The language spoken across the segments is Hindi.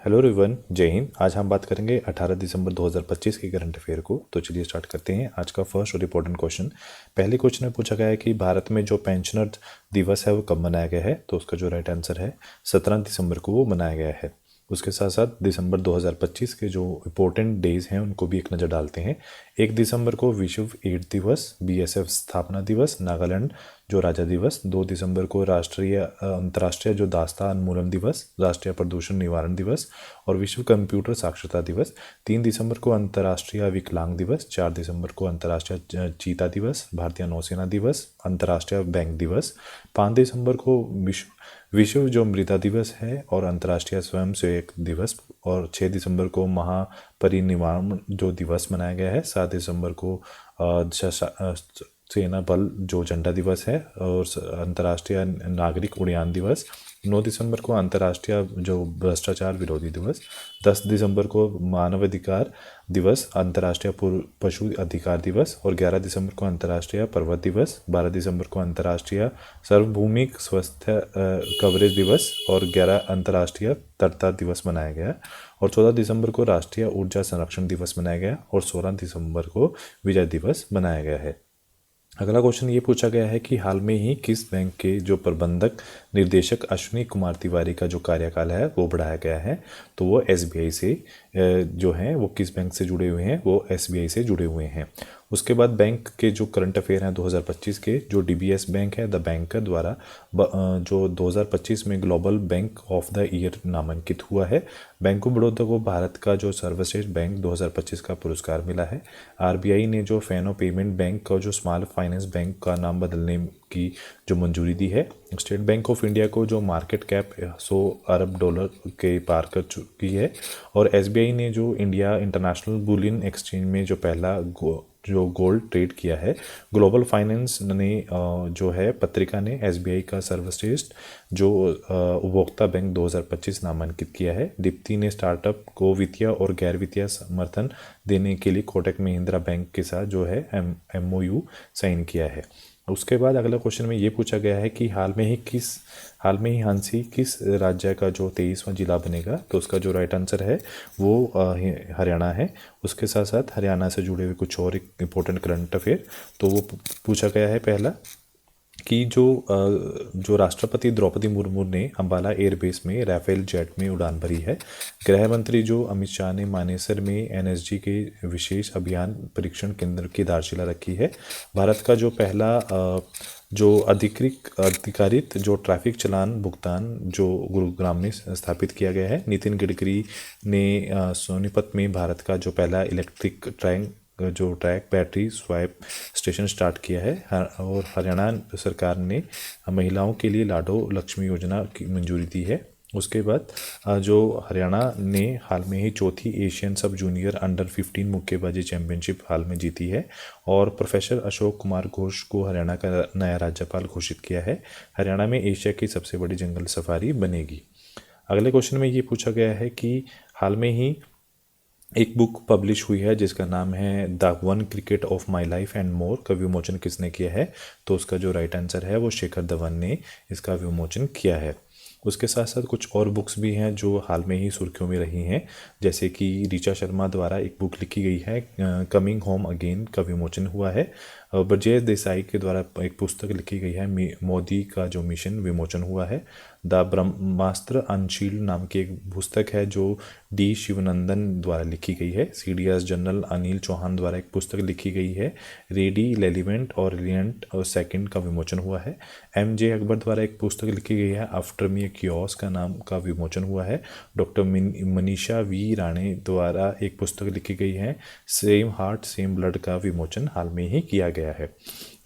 हेलो एवरीवन, जय हिंद। आज हम बात करेंगे 18 दिसंबर 2025 के करंट अफेयर को। तो चलिए स्टार्ट करते हैं। आज का फर्स्ट और इम्पोर्टेंट क्वेश्चन, पहले क्वेश्चन में पूछा गया है कि भारत में जो पेंशनर दिवस है वो कब मनाया गया है। तो उसका जो राइट आंसर है 17 दिसंबर को वो मनाया गया है। उसके साथ साथ दिसंबर 2025 के जो इम्पोर्टेंट डेज हैं उनको भी एक नज़र डालते हैं। 1 दिसंबर को विश्व एड्स दिवस, बीएसएफ स्थापना दिवस, नागालैंड जो राजा दिवस। 2 दिसंबर को अंतर्राष्ट्रीय जो दास्तान उन्मूलन दिवस, राष्ट्रीय प्रदूषण निवारण दिवस और विश्व कंप्यूटर साक्षरता दिवस। 3 दिसंबर को अंतर्राष्ट्रीय विकलांग दिवस। 4 दिसंबर को अंतर्राष्ट्रीय चीता दिवस, भारतीय नौसेना दिवस, अंतर्राष्ट्रीय बैंक दिवस। 5 दिसंबर को विश्व विश्व जो मृदा दिवस है और अंतर्राष्ट्रीय स्वयंसेवक दिवस। और 6 दिसंबर को महापरिनिर्वाण जो दिवस मनाया गया है। 7 दिसंबर को सेना बल जो झंडा दिवस है और अंतर्राष्ट्रीय नागरिक उड़ान दिवस। 9 दिसंबर को अंतर्राष्ट्रीय जो भ्रष्टाचार विरोधी दिवस। 10 दिसंबर को मानवाधिकार दिवस, अंतर्राष्ट्रीय पशु अधिकार दिवस। और 11 दिसंबर को अंतर्राष्ट्रीय पर्वत दिवस। 12 दिसंबर को अंतर्राष्ट्रीय सार्वभौमिक स्वास्थ्य कवरेज दिवस और 11 अंतर्राष्ट्रीय तटता दिवस मनाया गया। और 14 दिसंबर को राष्ट्रीय ऊर्जा संरक्षण दिवस मनाया गया। और 16 दिसंबर को विजय दिवस मनाया गया है। अगला क्वेश्चन ये पूछा गया है कि हाल में ही किस बैंक के जो प्रबंधक निर्देशक अश्विनी कुमार तिवारी का जो कार्यकाल है वो बढ़ाया गया है। तो वो एसबीआई से जो हैं वो किस बैंक से जुड़े हुए हैं, वो एसबीआई से जुड़े हुए हैं। उसके बाद बैंक के जो करंट अफेयर हैं 2025 के, जो डीबीएस बैंक है द बैंकर द्वारा जो 2025 में global bank of the year नामांकित हुआ है। बैंक ऑफ बड़ौदा को भारत का जो सर्वश्रेष्ठ बैंक 2025 का पुरस्कार मिला है। आरबीआई ने जो फैनो पेमेंट बैंक का जो स्मॉल फाइनेंस बैंक का नाम बदलने की जो मंजूरी दी है। स्टेट बैंक ऑफ इंडिया को जो मार्केट कैप 100 अरब डॉलर के पार कर चुकी है। और एसबीआई ने जो इंडिया इंटरनेशनल बुलियन एक्सचेंज में जो पहला जो गोल्ड ट्रेड किया है। ग्लोबल फाइनेंस ने जो है पत्रिका ने एसबीआई का सर्वश्रेष्ठ जो उपभोक्ता बैंक 2025 नामांकित किया है। दीप्ति ने स्टार्टअप को वित्तीय और गैर वित्तीय समर्थन देने के लिए कोटक महिंद्रा बैंक के साथ जो है एमओयू साइन किया है। उसके बाद अगला क्वेश्चन में ये पूछा गया है कि हाल में ही हांसी किस राज्य का जो 23वां जिला बनेगा। तो उसका जो राइट आंसर है वो हरियाणा है। उसके साथ साथ हरियाणा से जुड़े हुए कुछ और इम्पोर्टेंट करंट अफेयर तो वो पूछा गया है। पहला कि जो राष्ट्रपति द्रौपदी मुर्मू ने अंबाला एयरबेस में राफेल जेट में उड़ान भरी है। गृह मंत्री जो अमित शाह ने मानेसर में एनएसजी के विशेष अभियान परीक्षण केंद्र की आधारशिला रखी है। भारत का जो पहला जो अधिकारित जो ट्रैफिक चालान भुगतान जो गुरुग्राम में स्थापित किया गया है। नितिन गडकरी ने सोनीपत में भारत का जो पहला electric track battery swipe station start किया है। और हरियाणा सरकार ने महिलाओं के लिए लाडो लक्ष्मी योजना की मंजूरी दी है। उसके बाद जो हरियाणा ने हाल में ही चौथी एशियन सब जूनियर अंडर 15 मुक्केबाजी चैंपियनशिप हाल में जीती है। और प्रोफेसर अशोक कुमार घोष को हरियाणा का नया राज्यपाल घोषित किया है। हरियाणा में एशिया की सबसे बड़ी जंगल सफारी बनेगी। अगले क्वेश्चन में ये पूछा गया है कि हाल में ही एक बुक पब्लिश हुई है जिसका नाम है the one cricket of my life and more का विमोचन किसने किया है। तो उसका जो राइट आंसर है वो शेखर धवन ने इसका विमोचन किया है। उसके साथ साथ कुछ और बुक्स भी हैं जो हाल में ही सुर्खियों में रही हैं, जैसे कि ऋचा शर्मा द्वारा एक बुक लिखी गई है कमिंग होम अगेन का विमोचन हुआ है। ब्रजेश देसाई के द्वारा एक पुस्तक लिखी गई है मोदी का जो मिशन विमोचन हुआ है। द ब्रह्मास्त्र अनशील्ड नाम की एक पुस्तक है जो डी शिवनंदन द्वारा लिखी गई है। सीडीएस जनरल अनिल चौहान द्वारा एक पुस्तक लिखी गई है रेडी लेलिवेंट और रिलियंट और सेकंड का विमोचन हुआ है। एमजे अकबर द्वारा एक पुस्तक लिखी गई है आफ्टर मी क्योस का नाम का विमोचन हुआ है। डॉक्टर मनीषा वी राणे द्वारा एक पुस्तक लिखी गई है सेम हार्ट सेम ब्लड का विमोचन हाल में ही किया गया है।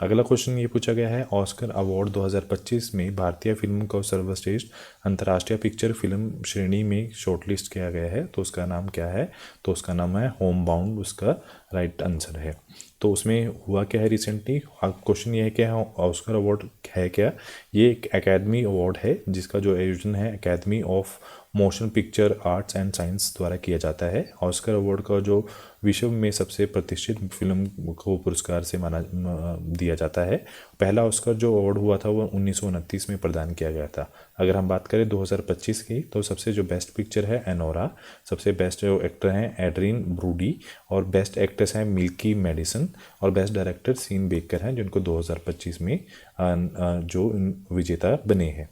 अगला क्वेश्चन ये पूछा गया है ऑस्कर अवार्ड 2025 में भारतीय फिल्म को सर्वश्रेष्ठ अंतर्राष्ट्रीय पिक्चर फिल्म श्रेणी में शॉर्टलिस्ट किया गया है। तो उसका नाम क्या है। तो उसका नाम है होम बाउंड, उसका राइट आंसर है। तो उसमें हुआ क्या है रिसेंटली, क्वेश्चन ये है कि ऑस्कर अवार्ड है क्या। ये एक एकेडमी अवार्ड है जिसका जो आयोजन है academy of motion picture arts and science द्वारा किया जाता है। ऑस्कर अवार्ड का जो विश्व में सबसे प्रतिष्ठित फिल्म को पुरस्कार से दिया जाता है। पहला ऑस्कर जो अवार्ड हुआ था वो 1929 में प्रदान किया गया था। अगर हम बात करें 2025 की, तो सबसे जो बेस्ट पिक्चर है एनोरा, सबसे बेस्ट जो एक्टर हैं एड्रिन ब्रूडी, और बेस्ट एक्ट्रेस हैं मिल्की मेडिसन, और बेस्ट डायरेक्टर सीन बेकर हैं, जिनको 2025 में जो विजेता बने हैं।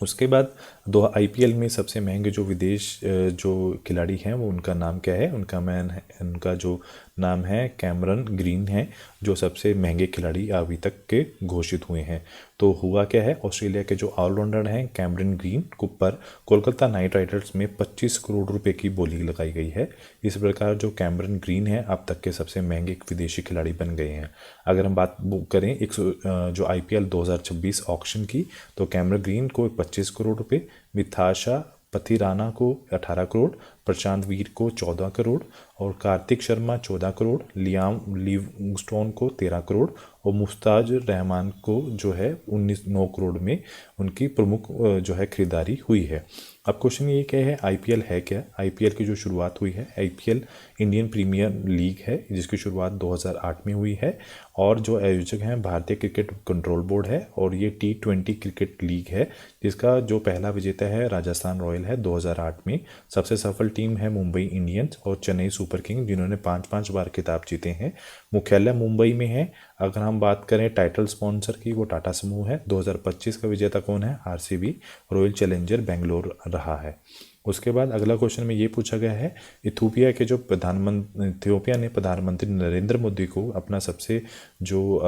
उसके बाद दो आईपीएल में सबसे महंगे जो विदेश जो खिलाड़ी हैं वो उनका नाम क्या है, उनका जो नाम है कैमरन ग्रीन है, जो सबसे महंगे खिलाड़ी अभी तक के घोषित हुए हैं। तो हुआ क्या है, ऑस्ट्रेलिया के जो ऑलराउंडर हैं कैमरन ग्रीन को पर कोलकाता नाइट राइडर्स में 25 करोड़ रुपए की बोली लगाई गई है। इस प्रकार जो कैमरन ग्रीन है अब तक के सबसे महंगे विदेशी खिलाड़ी बन गए हैं। अगर हम बात करें जो आईपीएल 2026 ऑक्शन की, तो कैमरन ग्रीन को 25 करोड़ रुपए, मिथाशा पथिराना को 18 करोड़, प्रशांत वीर को 14 करोड़, और कार्तिक शर्मा 14 करोड़, लियाम लिविंगस्टोन को 13 करोड़, और मुस्ताज रहमान को जो है 9 करोड़ में उनकी प्रमुख जो है खरीदारी हुई है। अब क्वेश्चन ये क्या है, आईपीएल है क्या? आईपीएल की जो शुरुआत हुई है, आईपीएल इंडियन प्रीमियर लीग है, जिसकी शुरुआत 2008 में हुई है, और जो आयोजक हैं भारतीय क्रिकेट कंट्रोल बोर्ड है, और ये T20 क्रिकेट लीग है, जिसका जो पहला विजेता है राजस्थान रॉयल है 2008 में। सबसे सफल टीम है मुंबई इंडियंस और चेन्नई सुपर किंग, जिन्होंने 5-5 बार खिताब जीते हैं। मुख्यालय मुंबई में है। अगर हम बात करें टाइटल स्पॉन्सर की, वो टाटा समूह है। 2025 का विजेता कौन है? आरसीबी रॉयल चैलेंजर बेंगलोर रहा है। उसके बाद अगला क्वेश्चन में ये पूछा गया है, इथियोपिया ने प्रधानमंत्री नरेंद्र मोदी को अपना सबसे जो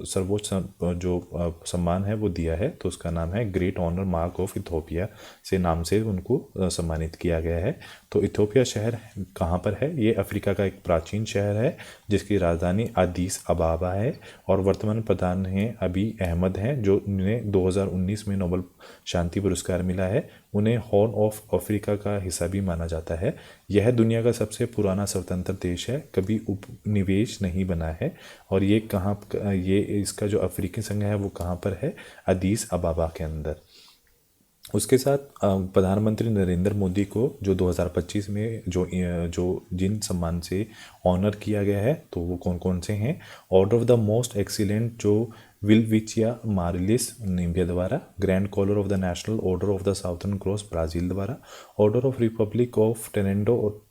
सर्वोच्च सम्मान है वो दिया है, तो उसका नाम है Great Honour Mark of Ethiopia से नाम से उनको सम्मानित किया गया है। तो इथियोपिया शहर कहाँ पर है? ये अफ्रीका का एक प्राचीन शहर है, जिसकी राजधानी अदीस अबाबा है, और वर्तमान प्रधान हैं अबी अहमद हैं, जो उन्हें 2019 में नोबेल शांति पुरस्कार मिला है। उन्हें हॉर्न ऑफ अफ्रीका का हिस्सा भी माना जाता है। यह दुनिया का सबसे पुराना स्वतंत्र देश है, कभी उपनिवेश नहीं बना है, और ये इसका जो अफ्रीकी संघ है वो कहाँ पर है? अदीस अबाबा के अंदर। उसके साथ प्रधानमंत्री नरेंद्र मोदी को जो 2025 में जो जिन सम्मान से ऑनर किया गया है, तो वो कौन कौन से हैं? Order of the Most Excellent जो विलविचिया मारिलिस नामीबिया द्वारा, Grand Collar of the National Order of the Southern Cross Brazil द्वारा, ऑर्डर ऑफ रिपब्लिक ऑफ टेनेडो और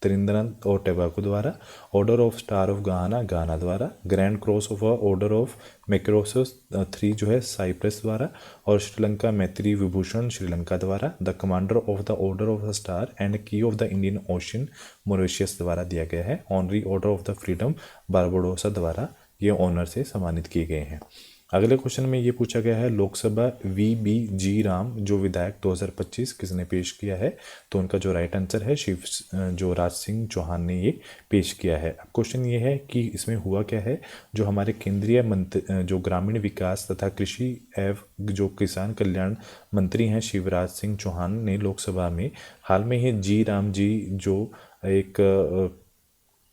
त्रिनिदाद और टोबैगो द्वारा, Order of star of Ghana द्वारा, grand cross of order of Makarios 3 जो है साइप्रस द्वारा, और श्रीलंका मैत्री विभूषण श्रीलंका द्वारा, the commander of the order of the star and key of the Indian Ocean Mauritius द्वारा दिया गया है। Honorary order of the freedom Barbados द्वारा ये ऑनर से सम्मानित किए गए हैं। अगले क्वेश्चन में ये पूछा गया है, लोकसभा VB राम जो विधायक 2025 किसने पेश किया है? तो उनका जो राइट आंसर है राज सिंह चौहान ने ये पेश किया है। अब क्वेश्चन ये है कि इसमें हुआ क्या है, जो हमारे केंद्रीय मंत्री जो ग्रामीण विकास तथा कृषि एवं जो किसान कल्याण मंत्री हैं शिवराज सिंह चौहान ने लोकसभा में हाल में ही राम जी जो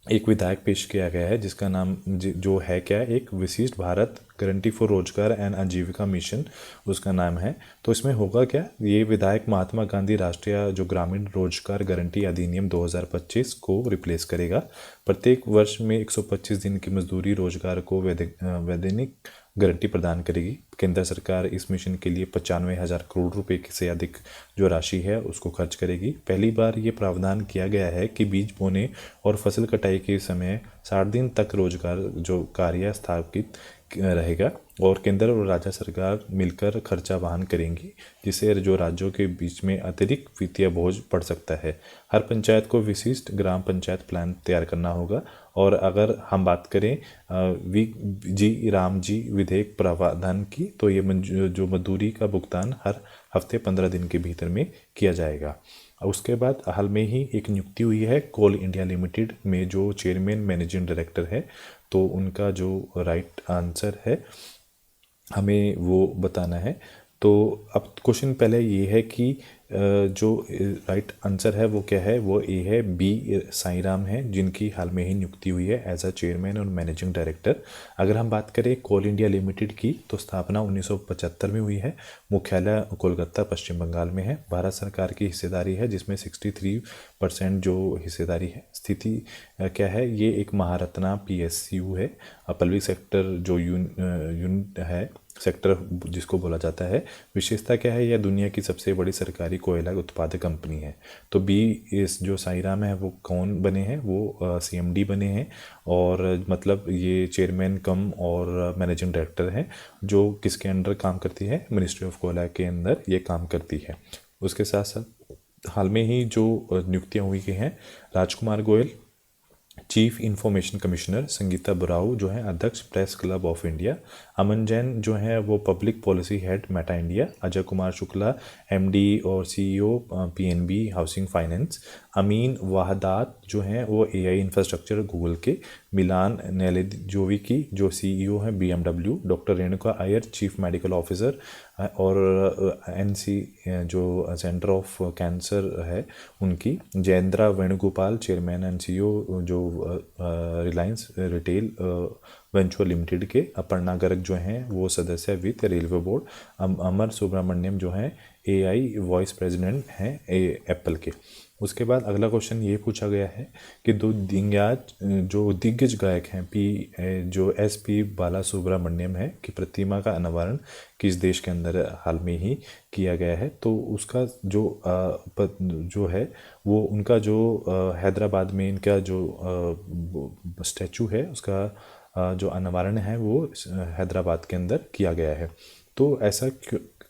एक विधायक पेश किया गया है, जिसका नाम जो है क्या, एक विशिष्ट भारत गारंटी फॉर रोजगार एंड आजीविका मिशन उसका नाम है। तो इसमें होगा क्या, ये विधायक महात्मा गांधी राष्ट्रीय जो ग्रामीण रोजगार गारंटी अधिनियम 2025 को रिप्लेस करेगा। प्रत्येक वर्ष में 125 दिन की मजदूरी रोजगार को वैधानिक गारंटी प्रदान करेगी। केंद्र सरकार इस मिशन के लिए 95,000 करोड़ रुपए से अधिक जो राशि है उसको खर्च करेगी। पहली बार ये प्रावधान किया गया है कि बीज बोने और फसल कटाई के समय 60 दिन तक रोजगार जो कार्य स्थापित रहेगा, और केंद्र और राज्य सरकार मिलकर खर्चा वहन करेंगी, जिससे जो राज्यों के बीच में अतिरिक्त वित्तीय बोझ पड़ सकता है। हर पंचायत को विशिष्ट ग्राम पंचायत प्लान तैयार करना होगा। और अगर हम बात करें राम जी विधेयक प्रावधान की, तो ये जो मजदूरी का भुगतान हर हफ्ते 15 दिन के भीतर में किया जाएगा। उसके बाद हाल में ही एक नियुक्ति हुई है कोल इंडिया लिमिटेड में, जो चेयरमैन मैनेजिंग डायरेक्टर है, तो उनका जो राइट आंसर है हमें वो बताना है। तो अब क्वेश्चन पहले ये है कि जो राइट आंसर है वो क्या है, वो ए है, बी साईं राम है, जिनकी हाल में ही नियुक्ति हुई है एज अ चेयरमैन और मैनेजिंग डायरेक्टर। अगर हम बात करें कोल इंडिया लिमिटेड की, तो स्थापना 1975 में हुई है। मुख्यालय कोलकाता पश्चिम बंगाल में है। भारत सरकार की हिस्सेदारी है जिसमें 63% जो हिस्सेदारी है। स्थिति क्या है, ये एक महारत्ना PSU है, पब्लिक सेक्टर जो यूनिट है, सेक्टर जिसको बोला जाता है। विशेषता क्या है, यह दुनिया की सबसे बड़ी सरकारी कोयला उत्पादक कंपनी है। तो बी इस जो साईं राम है वो कौन बने हैं, वो CMD बने हैं, और मतलब ये चेयरमैन कम और मैनेजिंग डायरेक्टर हैं, जो किसके अंडर काम करती है, मिनिस्ट्री ऑफ कोयला के अंदर ये काम करती है। उसके साथ साथ हाल में ही जो नियुक्तियाँ हुई गई हैं, Rajkumar Goyal chief information commissioner, Sangeeta Barooah जो है अध्यक्ष press club of India, Aman Jain जो है वो public policy head Meta India, Ajay Kumar Shukla MD और CEO PNB housing finance, Amin Wahdat जो हैं वो AI इंफ्रास्ट्रक्चर गूगल के, मिलान नेलेजोविकी जो CEO हैं BMW, doctor Renuka Iyer chief medical officer और NC जो सेंटर ऑफ कैंसर है उनकी, जयेंद्रा वेणुगोपाल चेयरमैन एंड CEO जो रिलायंस रिटेल वेंचर लिमिटेड के, अपर्णा गर्ग जो हैं वो सदस्य वित्त रेलवे बोर्ड, अमर सुब्रमण्यम जो हैं AI वाइस प्रेसिडेंट हैं एप्पल के। उसके बाद अगला क्वेश्चन ये पूछा गया है कि दो दिग्गज गायक हैं जो SP बाला सुब्रमण्यम है की प्रतिमा का अनावरण किस देश के अंदर हाल में ही किया गया है। तो उसका जो है वो उनका जो हैदराबाद में इनका जो स्टैचू है उसका जो अनावरण है वो हैदराबाद के अंदर किया गया है। तो ऐसा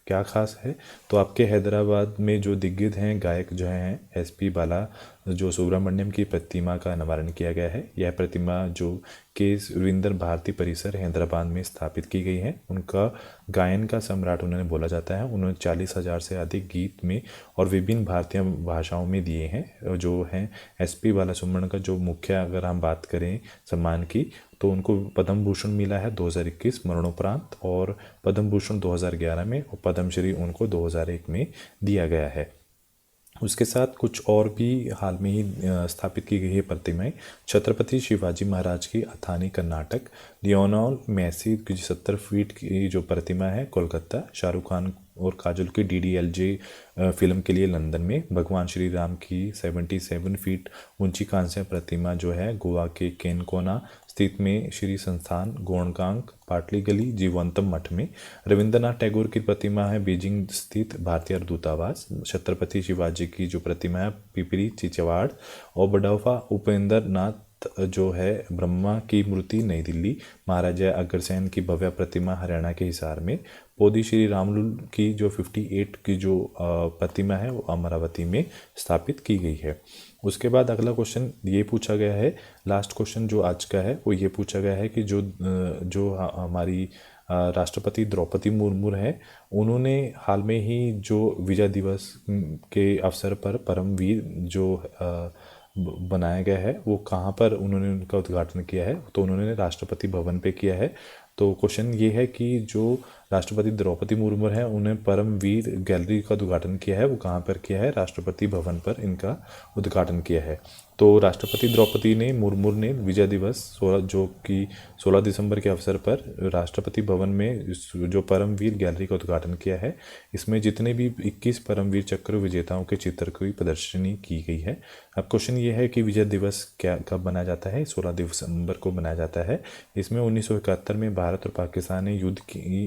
क्या खास है, तो आपके हैदराबाद में जो दिग्गज हैं गायक जो हैं SP बाला जो सुब्रमण्यम की प्रतिमा का अनावरण किया गया है। यह प्रतिमा जो के रविंद्र भारती परिसर हैदराबाद में स्थापित की गई है। उनका गायन का सम्राट उन्होंने बोला जाता है। उन्होंने 40,000 से अधिक गीत में और विभिन्न भारतीय भाषाओं में दिए हैं। जो हैं SP बाला सुब्रमण्यम का जो मुख्य अगर हम बात करें सम्मान की, तो उनको पद्म भूषण मिला है 2021 मरणोपरांत, और पद्म भूषण 2011 में, और पद्मश्री उनको 2001 में दिया गया है। उसके साथ कुछ और भी हाल में ही स्थापित की गई है प्रतिमाएं। छत्रपति शिवाजी महाराज की अथानी कर्नाटक, लियोनेल मेसी की 70 फीट की जो प्रतिमा है कोलकाता, शाहरुख खान और काजोल की DDLJ फिल्म के लिए लंदन में, भगवान श्री राम की 77 फीट ऊंची कांस्य प्रतिमा जो है गोवा के केनकोना स्थित में श्री संस्थान गोणगांग पाटली गली जीवंतम मठ में, रविंद्रनाथ टैगोर की प्रतिमा है बीजिंग स्थित भारतीय दूतावास, छत्रपति शिवाजी की जो प्रतिमा है पिपरी चिचवाड़, और बडौफा उपेंद्र नाथ जो है ब्रह्मा की मूर्ति नई दिल्ली, महाराजा अग्रसेन की भव्य प्रतिमा हरियाणा के हिसार में, पोदी श्री रामलुल की जो 58 की जो प्रतिमा है वो अमरावती में स्थापित की गई है। उसके बाद अगला क्वेश्चन ये पूछा गया है, लास्ट क्वेश्चन जो आज का है वो ये पूछा गया है कि जो हमारी राष्ट्रपति द्रौपदी मुर्मू है, उन्होंने हाल में ही जो विजय दिवस के अवसर पर परमवीर जो बनाया गया है वो कहाँ पर उन्होंने उनका उद्घाटन किया है, तो उन्होंने राष्ट्रपति भवन पे किया है। तो क्वेश्चन ये है कि जो राष्ट्रपति द्रौपदी मुर्मू है उन्हें परमवीर गैलरी का उद्घाटन किया है, वो कहाँ पर किया है, राष्ट्रपति भवन पर इनका उद्घाटन किया है। तो राष्ट्रपति द्रौपदी मुर्मू ने विजय दिवस 16 दिसंबर के अवसर पर राष्ट्रपति भवन में जो परमवीर गैलरी का उद्घाटन किया है। इसमें जितने भी 21 परमवीर चक्र विजेताओं के चित्र की प्रदर्शनी की गई है। अब क्वेश्चन ये है कि विजय दिवस कब मनाया जाता है, 16 दिसंबर को मनाया जाता है। इसमें 1971 में भारत और पाकिस्तान ने युद्ध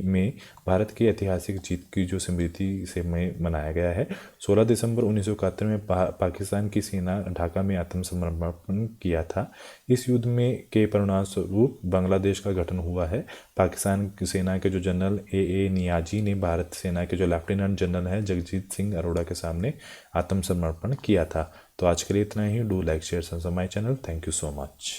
में भारत की ऐतिहासिक जीत की जो स्मृति से मनाया गया है। 16 दिसंबर 1971 में पाकिस्तान की सेना ढाका में आत्मसमर्पण किया था। इस युद्ध में के परिणाम स्वरूप बांग्लादेश का गठन हुआ है। पाकिस्तान की सेना के जो जनरल AA नियाजी ने भारत सेना के जो लेफ्टिनेंट जनरल है जगजीत सिंह अरोड़ा के सामने आत्मसमर्पण किया था। तो आज के लिए इतना ही। Do like share subscribe my channel. Thank you so much.